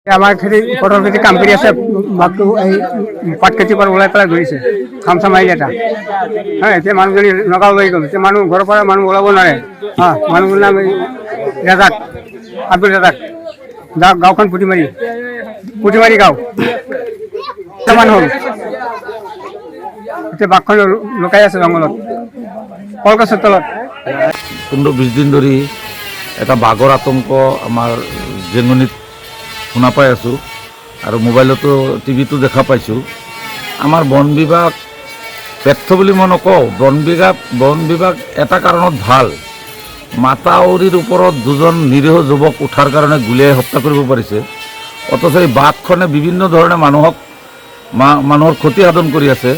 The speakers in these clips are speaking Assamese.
আমাৰ খেতি পটল খেতি কাম কৰি আছে বাঘটো এই পাত খেতিৰ পৰা ওলাই পেলাই ধৰিছে খামচা মাৰিলে এটা এতিয়া মানুহজনী নগাঁও লৈ গ'ল এতিয়া মানুহ ঘৰৰ পৰা মানুহ ওলাব নোৱাৰে মানুহৰ নাম ৰাজাক আব্দুল ৰাজাক গাঁওখন পুটিমাৰি গাঁও মানুহ হ'ল এতিয়া বাঘখন লুকাই আছে জংঘলত কলগছৰ তলত 15-20 দিন ধৰি এটা বাঘৰ আতংক আমাৰ জেঙনিত শুনা পাই আছোঁ আৰু মোবাইলতো টিভিটো দেখা পাইছোঁ। আমাৰ বন বিভাগ ব্যৰ্থ বুলি মই নকওঁ, বন বিভাগ এটা কাৰণত ভাল, মাতাউৰিৰ ওপৰত দুজন নিৰীহ যুৱক উঠাৰ কাৰণে গুলীয়াই হত্যা কৰিব পাৰিছে, অথচ এই বাঘখনে বিভিন্ন ধৰণে মানুহৰ ক্ষতি সাধন কৰি আছে।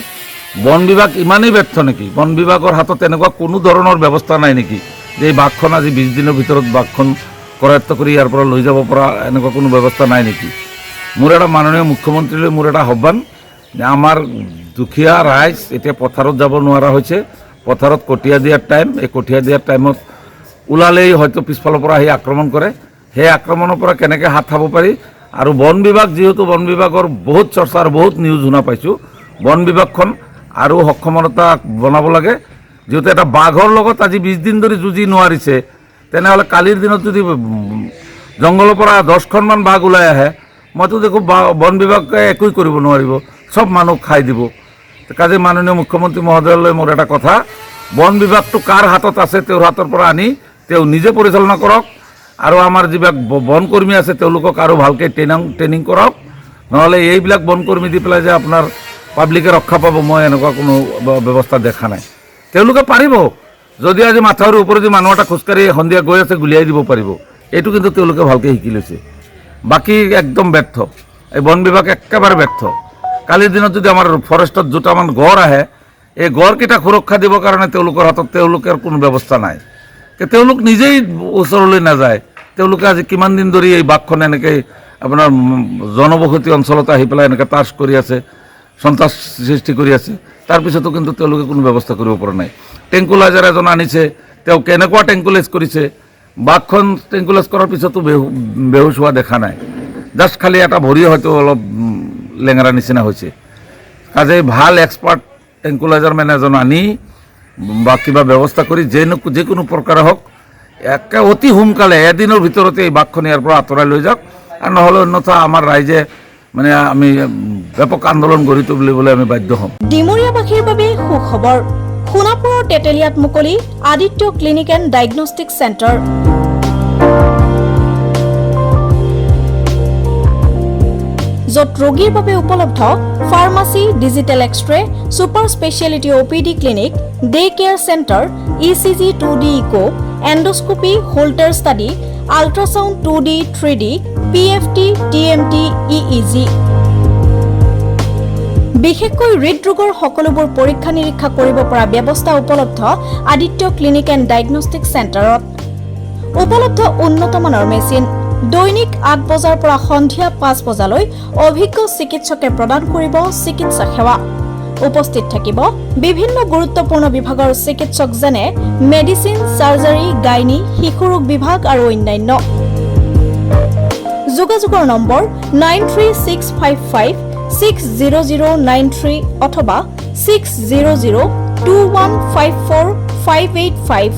বন বিভাগ ইমানেই ব্যৰ্থ নেকি? বন বিভাগৰ হাতত এনেকুৱা কোনো ধৰণৰ ব্যৱস্থা নাই নেকি যে এই বাঘখন আজি 20 দিনৰ ভিতৰত বাঘখন কৰায়ত্ব কৰি ইয়াৰ পৰা লৈ যাব পৰা এনেকুৱা কোনো ব্যৱস্থা নাই নেকি? মোৰ এটা মাননীয় মুখ্যমন্ত্ৰীলৈ মোৰ এটা আহ্বান যে আমাৰ দুখীয়া ৰাইজ এতিয়া পথাৰত যাব নোৱাৰা হৈছে, পথাৰত কঠীয়া দিয়াৰ টাইম, এই কঠীয়া দিয়াৰ টাইমত ওলালেই হয়তো পিছফালৰ পৰা আহি আক্ৰমণ কৰে, সেই আক্ৰমণৰ পৰা কেনেকৈ হাত খাব পাৰি। আৰু বন বিভাগ যিহেতু বন বিভাগৰ বহুত চৰ্চা আৰু বহুত নিউজ শুনা পাইছোঁ, বন বিভাগখন আৰু সক্ষমতা বনাব লাগে। যিহেতু এটা বাঘৰ লগত আজি 20 দিন ধৰি যুঁজি নোৱাৰিছে, তেনেহ'লে কালিৰ দিনত যদি জংঘলৰ পৰা 10খনমান বাঘ ওলাই আহে, মইতো দেখোঁ বন বিভাগে একোই কৰিব নোৱাৰিব, চব মানুহ খাই দিব। কাজে মাননীয় মুখ্যমন্ত্ৰী মহোদয়লৈ মোৰ এটা কথা, বন বিভাগটো কাৰ হাতত আছে তেওঁৰ হাতৰ পৰা আনি তেওঁ নিজে পৰিচালনা কৰক, আৰু আমাৰ যিবিলাক বন কৰ্মী আছে তেওঁলোকক আৰু ভালকৈ ট্ৰেইনিং কৰক, নহ'লে এইবিলাক বন কৰ্মী দি পেলাই যে আপোনাৰ পাব্লিকে ৰক্ষা পাব মই এনেকুৱা কোনো ব্যৱস্থা দেখা নাই। তেওঁলোকে পাৰিব যদি আজি মাথাউৰিৰ ওপৰেদি মানুহ এটা খোজকাঢ়ি সন্ধিয়া গৈ আছে গুলিয়াই দিব পাৰিব, এইটো কিন্তু তেওঁলোকে ভালকৈ শিকি লৈছে। বাকী একদম ব্যৰ্থ, এই বন বিভাগ একেবাৰে ব্যৰ্থ। কালিৰ দিনত যদি আমাৰ ফৰেষ্টত দুটামান গড় আহে, এই গড়কেইটা সুৰক্ষা দিবৰ কাৰণে তেওঁলোকৰ হাতত তেওঁলোকৰ কোনো ব্যৱস্থা নাই, তেওঁলোক নিজেই ওচৰলৈ নাযায়। তেওঁলোকে আজি কিমান দিন ধৰি এই বাঘখনে এনেকৈ আপোনাৰ জনবসতি অঞ্চলত আহি পেলাই এনেকৈ তাছ কৰি আছে, সন্ত্ৰাস সৃষ্টি কৰি আছে, তাৰপিছতো কিন্তু তেওঁলোকে কোনো ব্যৱস্থা কৰিব পৰা নাই। টেংকুলাইজাৰ এজন আনিছে, তেওঁ কেনেকুৱা টেংকুলাইজ কৰিছে, বাঘখন টেংকুলাইজ কৰাৰ পিছতো বেহুচ হোৱা দেখা নাই, জাষ্ট খালি এটা ভৰি হয়তো অলপ লেঙেৰা নিচিনা হৈছে। কাজেই ভাল এক্সপাৰ্ট টেংকুলাইজাৰ মেন এজন আনি বা কিবা ব্যৱস্থা কৰি যিকোনো প্ৰকাৰে হওক একে অতি সোনকালে এদিনৰ ভিতৰতে এই বাঘখন ইয়াৰ পৰা আঁতৰাই লৈ যাওক, আৰু নহ'লে অন্যথা আমাৰ ৰাইজে মানে আমি ব্যাপক আন্দোলন গঢ়ি তুলিবলৈ আমি বাধ্য হ'ম। ডিমৰীয়াবাসীৰ বাবে সুখবৰ, সোণাপুৰৰ তেতেলিয়াত মুকলি Aditya clinic and diagnostic centre. য'ত ৰোগীৰ বাবে উপলব্ধ pharmacy, digital X ray, super speciality OPD clinic, day care centre, ECG 2D echo, endoscopy, Holter study, ultrasound 2D 3D, PFT, TMT, EEG। বিশেষকৈ হৃদৰোগৰ সকলোবোৰ পৰীক্ষা নিৰীক্ষা কৰিব পৰা ব্যৱস্থা উপলব্ধ আদিত্য ক্লিনিক এণ্ড ডায়েগনষ্টিক চেণ্টাৰত। উপলব্ধ উন্নতমানৰ মেচিন, দৈনিক 8 বজাৰ পৰা সন্ধিয়া 5 বজালৈ অভিজ্ঞ চিকিৎসকে প্ৰদান কৰিব চিকিৎসা সেৱা। উপস্থিত থাকিব বিভিন্ন গুৰুত্বপূৰ্ণ বিভাগৰ চিকিৎসক যেনে মেডিচিন, চাৰ্জাৰী, গাইনী, শিশু ৰোগ বিভাগ আৰু অন্যান্য। যোগাযোগৰ নম্বৰ 9365560093 অথবা 6002154585।